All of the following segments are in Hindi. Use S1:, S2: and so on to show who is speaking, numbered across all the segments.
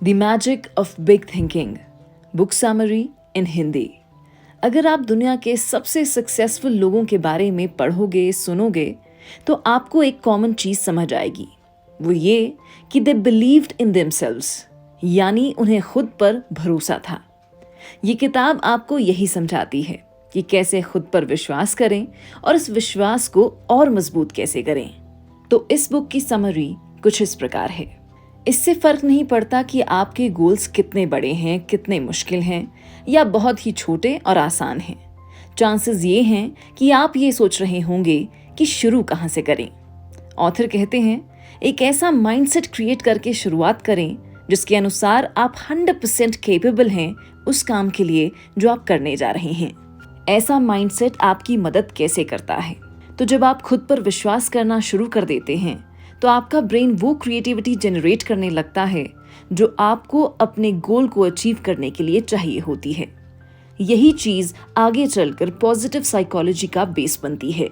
S1: The magic of big thinking, book summary इन हिंदी। अगर आप दुनिया के सबसे सक्सेसफुल लोगों के बारे में पढ़ोगे, सुनोगे, तो आपको एक कॉमन चीज समझ आएगी। वो ये कि दे बिलीव्ड इन देमसेल्व्स, यानी उन्हें खुद पर भरोसा था। ये किताब आपको यही समझाती है कि कैसे खुद पर विश्वास करें और इस विश्वास को और मजबूत कैसे करें। तो इस बुक की समरी कुछ इस प्रकार है। इससे फर्क नहीं पड़ता कि आपके गोल्स कितने बड़े हैं, कितने मुश्किल हैं या बहुत ही छोटे और आसान हैं। चांसेस ये हैं कि आप ये सोच रहे होंगे कि शुरू कहाँ से करें। ऑथर कहते हैं, एक ऐसा माइंडसेट क्रिएट करके शुरुआत करें जिसके अनुसार आप 100% केपेबल हैं उस काम के लिए जो आप करने जा रहे हैं। ऐसा माइंडसेट आपकी मदद कैसे करता है? तो जब आप खुद पर विश्वास करना शुरू कर देते हैं तो आपका ब्रेन वो क्रिएटिविटी जनरेट करने लगता है जो आपको अपने गोल को अचीव करने के लिए चाहिए होती है। यही चीज आगे चलकर पॉजिटिव साइकोलॉजी का बेस बनती है।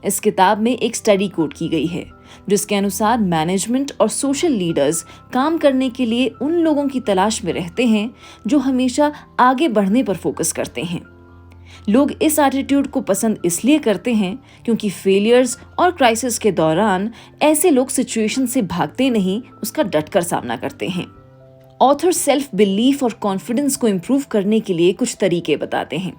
S1: इस किताब में एक स्टडी कोट की गई है जिसके अनुसार मैनेजमेंट और सोशल लीडर्स काम करने के लिए उन लोगों की तलाश में रहते हैं जो हमेशा आगे बढ़ने पर फोकस करते हैं। लोग इस एटीट्यूड को पसंद इसलिए करते हैं क्योंकि फेलियर्स और क्राइसिस के दौरान ऐसे लोग सिचुएशन से भागते नहीं, उसका डटकर सामना करते हैं। ऑथर सेल्फ बिलीफ और कॉन्फिडेंस को इंप्रूव करने के लिए कुछ तरीके बताते हैं।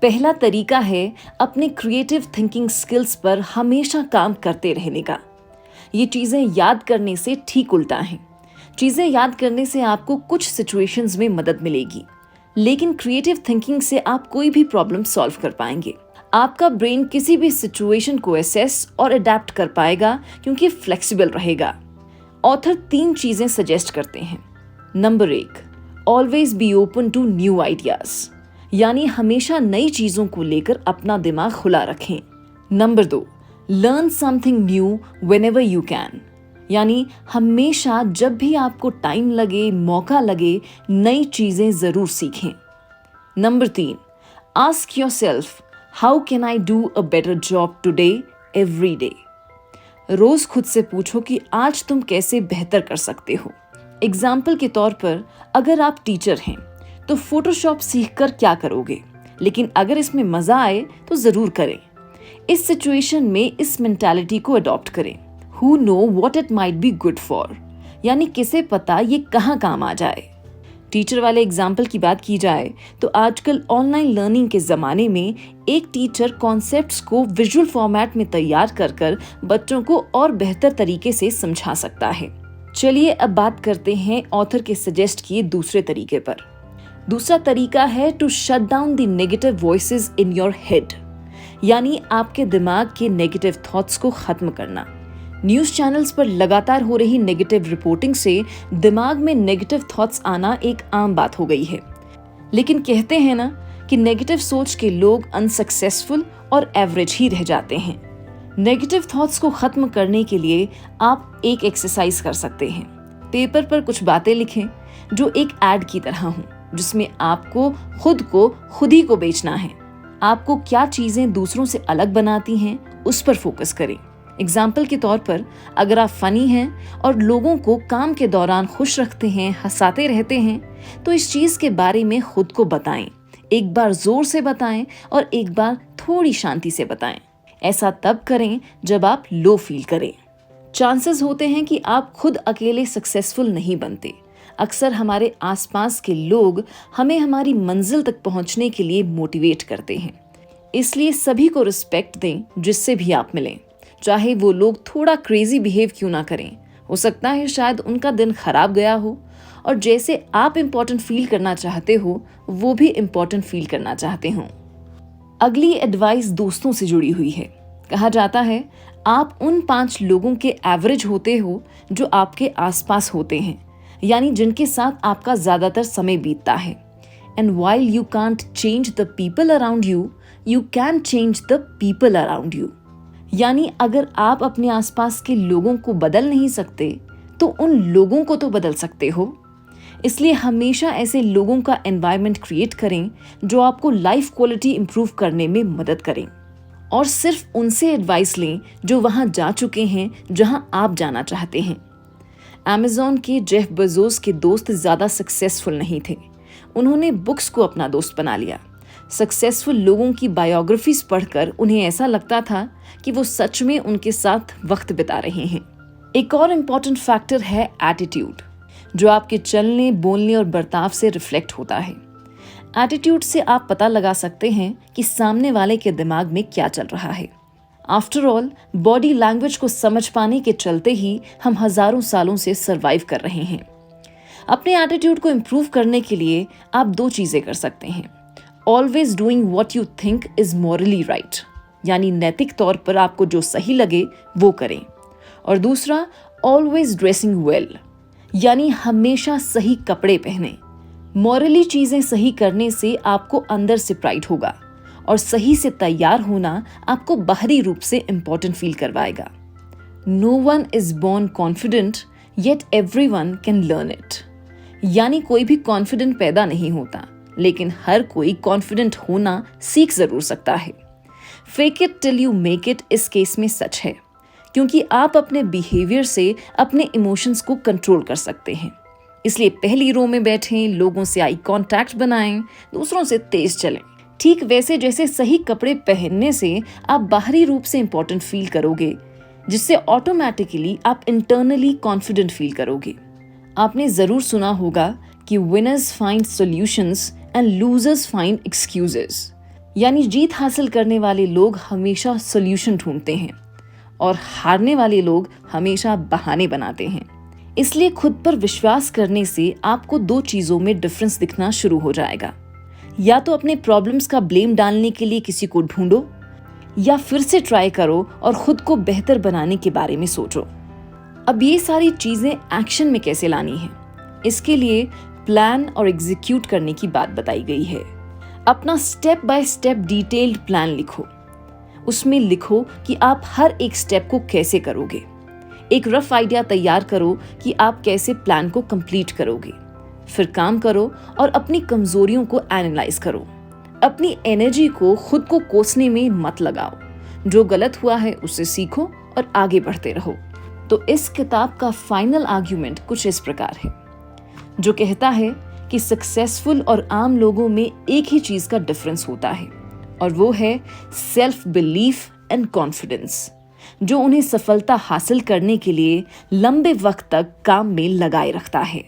S1: पहला तरीका है अपने क्रिएटिव थिंकिंग स्किल्स पर हमेशा काम करते रहने का। ये चीजें याद करने से ठीक उल्टा है। चीजें याद करने से आपको कुछ सिचुएशंस में मदद मिलेगी, लेकिन क्रिएटिव थिंकिंग से आप कोई भी प्रॉब्लम सॉल्व कर पाएंगे। आपका ब्रेन किसी भी सिचुएशन को एसेस और अडेप्ट कर पाएगा क्योंकि फ्लेक्सिबल रहेगा। ऑथर 3 चीजें सजेस्ट करते हैं। Number 1, always be open to new ideas, यानी हमेशा नई चीजों को लेकर अपना दिमाग खुला रखें। Number 2, learn something new whenever you can, यानी हमेशा जब भी आपको टाइम लगे, मौका लगे, नई चीजें जरूर सीखें। Number 3, ask yourself how can I do a better job today every day. रोज खुद से पूछो कि आज तुम कैसे बेहतर कर सकते हो। एग्जाम्पल के तौर पर, अगर आप टीचर हैं तो फोटोशॉप सीखकर क्या करोगे, लेकिन अगर इसमें मजा आए तो जरूर करें। इस सिचुएशन में इस मेंटालिटी को अडॉप्ट करें। Who know what it might be good for, यानी किसे पता ये कहाँ काम आ जाए। टीचर वाले एग्जाम्पल की बात की जाए तो आजकल ऑनलाइन लर्निंग के जमाने में एक टीचर कॉन्सेप्ट्स को विजुअल फॉर्मेट में तैयार कर बच्चों को और बेहतर तरीके से समझा सकता है। चलिए अब बात करते हैं ऑथर के सजेस्ट किए दूसरे तरीके पर। दूसरा तरीका है to shut down the negative voices in your head, यानी आपके दिमाग के नेगेटिव थॉट्स को खत्म करना। न्यूज चैनल्स पर लगातार हो रही नेगेटिव रिपोर्टिंग से दिमाग में नेगेटिव थॉट्स आना एक आम बात हो गई है। लेकिन कहते हैं ना कि नेगेटिव सोच के लोग अनसक्सेसफुल और एवरेज ही रह जाते हैं। नेगेटिव थॉट्स को खत्म करने के लिए आप एक एक्सरसाइज कर सकते हैं। पेपर पर कुछ बातें लिखें जो एक एड की तरह हो, जिसमें आपको खुद ही को बेचना है। आपको क्या चीजें दूसरों से अलग बनाती हैं, उस पर फोकस करें। एग्जाम्पल के तौर पर, अगर आप फनी हैं और लोगों को काम के दौरान खुश रखते हैं, हंसाते रहते हैं, तो इस चीज के बारे में खुद को बताएं। एक बार जोर से बताएं और एक बार थोड़ी शांति से बताएं। ऐसा तब करें जब आप लो फील करें। चांसेस होते हैं कि आप खुद अकेले सक्सेसफुल नहीं बनते। अक्सर हमारे आसपास के लोग हमें हमारी मंजिल तक पहुंचने के लिए मोटिवेट करते हैं। इसलिए सभी को रिस्पेक्ट दें जिससे भी आप मिलें, चाहे वो लोग थोड़ा क्रेजी बिहेव क्यों ना करें। हो सकता है शायद उनका दिन खराब गया हो और जैसे आप इम्पोर्टेंट फील करना चाहते हो वो भी इम्पोर्टेंट फील करना चाहते हो। अगली एडवाइस दोस्तों से जुड़ी हुई है। कहा जाता है, आप उन 5 लोगों के एवरेज होते हो जो आपके आसपास होते हैं, यानी जिनके साथ आपका ज्यादातर समय बीतता है। And while you can't change the people around you, you can change the people around you. यानी अगर आप अपने आसपास के लोगों को बदल नहीं सकते तो उन लोगों को तो बदल सकते हो। इसलिए हमेशा ऐसे लोगों का एनवायरनमेंट क्रिएट करें जो आपको लाइफ क्वालिटी इंप्रूव करने में मदद करें, और सिर्फ उनसे एडवाइस लें जो वहां जा चुके हैं जहां आप जाना चाहते हैं। अमेज़न के जेफ बेजोस के दोस्त ज़्यादा सक्सेसफुल नहीं थे। उन्होंने बुक्स को अपना दोस्त बना लिया। सक्सेसफुल लोगों की बायोग्राफीज पढ़कर उन्हें ऐसा लगता था कि वो सच में उनके साथ वक्त बिता रहे हैं। एक और इम्पॉर्टेंट फैक्टर है एटीट्यूड, जो आपके चलने, बोलने और बर्ताव से रिफ्लेक्ट होता है। एटीट्यूड से आप पता लगा सकते हैं कि सामने वाले के दिमाग में क्या चल रहा है। आफ्टर ऑल, बॉडी लैंग्वेज को समझ पाने के चलते ही हम हजारों सालों से सरवाइव कर रहे हैं। अपने एटीट्यूड को इम्प्रूव करने के लिए आप 2 चीजें कर सकते हैं। Always doing what you think is morally right, यानी नैतिक तौर पर आपको जो सही लगे वो करें। और दूसरा, ऑलवेज ड्रेसिंग वेल, यानी हमेशा सही कपड़े पहने। मॉरली चीजें सही करने से आपको अंदर से प्राइड होगा और सही से तैयार होना आपको बाहरी रूप से इंपॉर्टेंट फील करवाएगा। No one is born confident yet everyone can learn it, यानी कोई भी कॉन्फिडेंट पैदा नहीं होता, लेकिन हर कोई कॉन्फिडेंट होना सीख जरूर सकता है। Fake it till you make it इस केस में सच है, क्योंकि आप अपने बिहेवियर से अपने इमोशंस को कंट्रोल कर सकते हैं। इसलिए पहली रो में बैठें, लोगों से आई कांटेक्ट बनाएं, दूसरों से तेज चलें। ठीक वैसे जैसे सही कपड़े पहनने से आप बाहरी रूप से इंपॉर्टेंट फील करोगे, जिससे ऑटोमेटिकली आप इंटरनली कॉन्फिडेंट फील करोगे। आपने जरूर सुना होगा कि winners find solutions and losers find excuses, यानी जीत हासिल करने वाले लोग हमेशा सॉल्यूशन ढूंढते हैं और हारने वाले लोग हमेशा बहाने बनाते हैं। इसलिए खुद पर विश्वास करने से आपको 2 चीजों में डिफरेंस दिखना शुरू हो जाएगा। या तो अपने प्रॉब्लम्स का ब्लेम डालने के लिए किसी को ढूंढो, या फिर से ट्राई करो और खुद को बेहतर बनाने के बारे में सोचो। अब ये सारी चीजें एक्शन में कैसे लानी है, इसके लिए प्लान और एग्जीक्यूट करने की बात बताई गई है। अपना step by step detailed plan लिखो। उसमें लिखो कि आप हर एक स्टेप को कैसे करोगे। एक रफ आइडिया तैयार करो कि आप कैसे प्लान को कंप्लीट करोगे। फिर काम करो और अपनी कमजोरियों को एनालाइज करो। अपनी एनर्जी को खुद को कोसने में मत लगाओ। जो गलत हुआ है उससे सीखो और आगे बढ़ते रहो। तो इस किताब का फाइनल आर्ग्यूमेंट कुछ इस प्रकार है, जो कहता है कि सक्सेसफुल और आम लोगों में एक ही चीज का डिफरेंस होता है, और वो है सेल्फ बिलीफ एंड कॉन्फिडेंस, जो उन्हें सफलता हासिल करने के लिए लंबे वक्त तक काम में लगाए रखता है।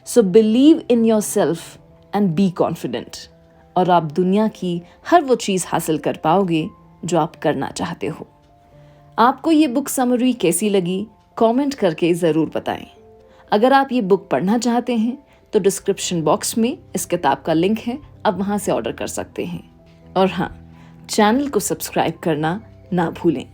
S1: So believe in yourself and be confident, और आप दुनिया की हर वो चीज हासिल कर पाओगे जो आप करना चाहते हो। आपको ये बुक समरी कैसी लगी, कमेंट करके जरूर बताएं। अगर आप ये बुक पढ़ना चाहते हैं तो डिस्क्रिप्शन बॉक्स में इस किताब का लिंक है, आप वहां से ऑर्डर कर सकते हैं। और हाँ, चैनल को सब्सक्राइब करना ना भूलें।